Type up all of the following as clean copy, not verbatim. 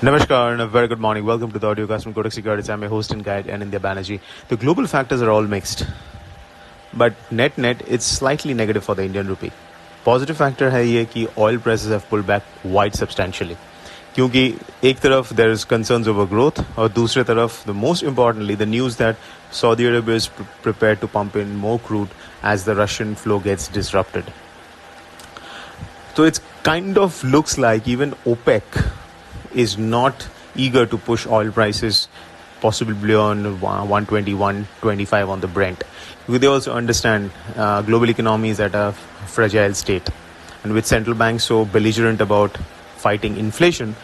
Namaskar and a very good morning. Welcome to the audio cast from Kotak Securities. I'm your host and guide, Anindya Bannerjee. The global factors are all mixed, but net, it's slightly negative for the Indian rupee. Positive factor है ये कि oil prices have pulled back quite substantially. क्योंकि एक तरफ there is concerns over growth और दूसरे तरफ, the most importantly, the news that Saudi Arabia is prepared to pump in more crude as the Russian flow gets disrupted. So it kind of looks like even OPEC is not eager to push oil prices possibly beyond 120, 125 on the Brent. Because they also understand global economy is at a fragile state. And with central banks so belligerent about fighting inflation,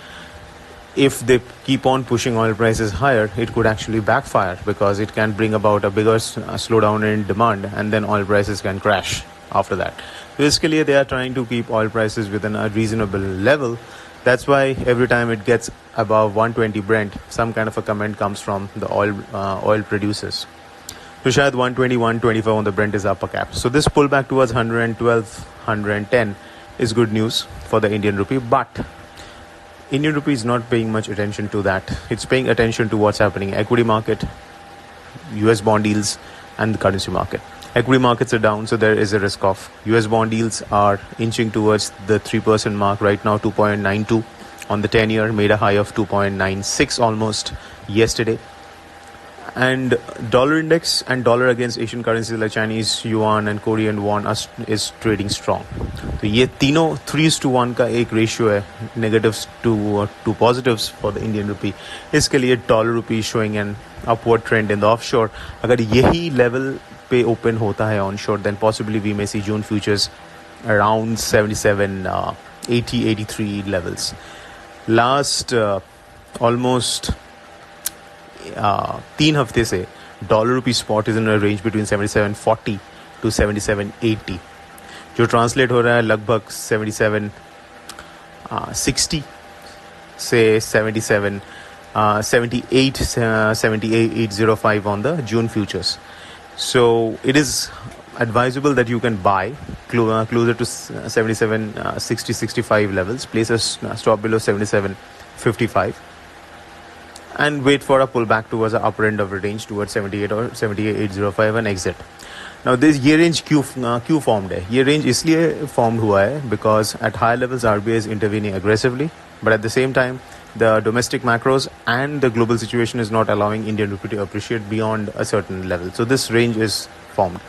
if they keep on pushing oil prices higher, it could actually backfire because it can bring about a bigger slowdown in demand and then oil prices can crash after that. Basically, they are trying to keep oil prices within a reasonable level. That's why every time it gets above 120 Brent, some kind of a comment comes from the oil producers. So shayad 120, 125 on the Brent is upper cap. So this pullback towards 112, 110 is good news for the Indian rupee. But Indian rupee is not paying much attention to that. It's paying attention to what's happening in equity market, US bond yields and the currency market. Equity markets are down, so there is a risk of US bond yields are inching towards the 3% mark right now, 2.92 on the 10-year, made a high of 2.96 almost yesterday. And dollar index and dollar against Asian currencies like Chinese yuan and Korean won is trading strong. So ये तीनों 3:1 का एक ratio है, negatives to positives for the Indian rupee. इसके लिए dollar rupee showing an upward trend in the offshore. अगर यही level पे open होता है onshore, then possibly we may see June futures around 77, 80, 83 levels. Last almost 3 हफ्ते से dollar rupee spot is in a range between 77.40 to 77.80, जो translate हो रहा है लगभग 77.60 से 78.05 on the June futures. So it is advisable that you can buy closer to 77.60, 65 levels, place a stop below 77.55 and wait for a pullback towards the upper end of the range towards 78 or 78.805 and exit. Now this ये range क्यों formed है? ये range इसलिए formed हुआ है because at higher levels RBI is intervening aggressively, but at the same time the domestic macros and the global situation is not allowing Indian rupee to appreciate beyond a certain level. So this range is formed.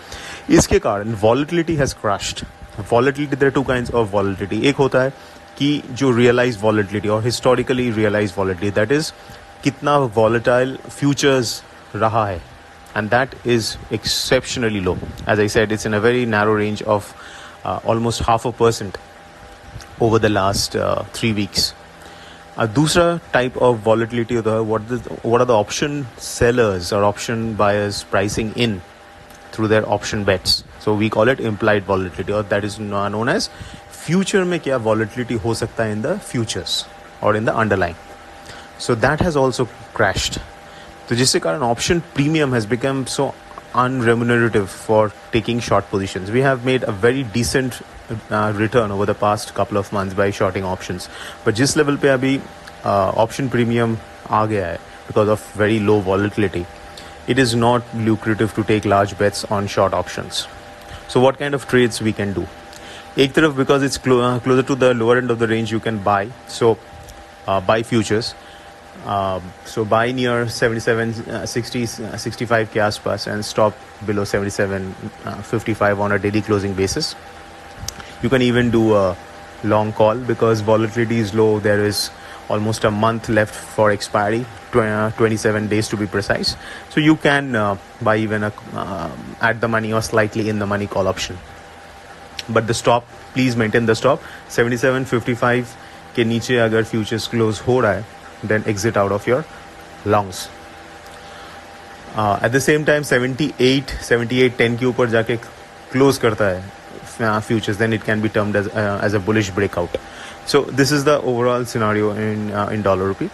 इसके कारण volatility has crashed. Volatility, there are two kinds of volatility. एक होता है कि जो realized volatility or historically realized volatility, that is कितना volatile futures रहा है, and that is exceptionally low. As I said, it's in a very narrow range of almost 0.5% over the last 3 weeks. दूसरा type of volatility होता है what are the option sellers or option buyers pricing in through their option bets. So we call it implied volatility, or that is known as future में क्या volatility हो सकता है in the futures or in the underlying. So that has also crashed. So जिसके कारण option premium has become so unremunerative for taking short positions. We have made a very decent return over the past couple of months by shorting options. But जिस level पे अभी option premium आ गया है because of very low volatility, it is not lucrative to take large bets on short options. So what kind of trades we can do? एक तरफ because it's closer to the lower end of the range, you can buy. So buy futures. So buy near 77, 60, 65 के आसपास and stop below 77.55 on a daily closing basis. You can even do a long call because volatility is low. There is almost a month left for expiry, 27 days to be precise. So you can buy even a at the money or slightly in the money call option. But the stop, please maintain the stop. 77.55 के नीचे अगर futures close हो रहा है, then exit out of your longs. At the same time 78.10 के ऊपर जाके close करता है futures, then it can be termed as a bullish breakout. So this is the overall scenario in dollar rupee.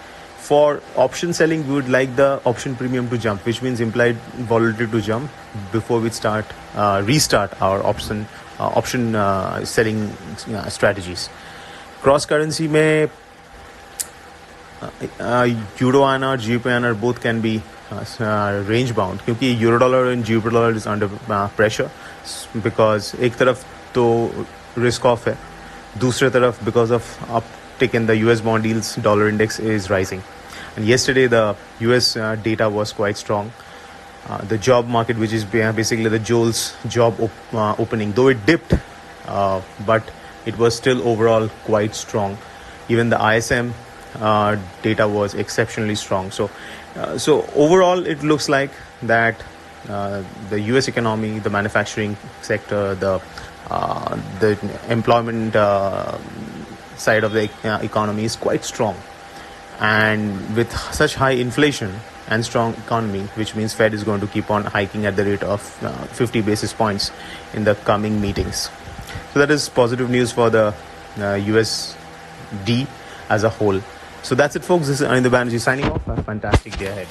For option selling, we would like the option premium to jump, which means implied volatility to jump before we restart our option selling strategies. Cross currency में Euro INR, GBP INR both can be range bound, क्योंकि euro dollar and GBP dollar is under pressure because एक तरफ तो risk off है, दूसरे तरफ because of uptick in the US bond yields, dollar index is rising. And yesterday the US data was quite strong. The job market, which is basically the Joel's job opening, though it dipped, but it was still overall quite strong. Even the ISM data was exceptionally strong. So overall, it looks like that the U.S. economy, the manufacturing sector, the employment side of the economy is quite strong. And with such high inflation and strong economy, which means Fed is going to keep on hiking at the rate of 50 basis points in the coming meetings. So that is positive news for the USD as a whole. So that's it, folks. This is Anindya Bannerjee signing off. Have a fantastic day ahead.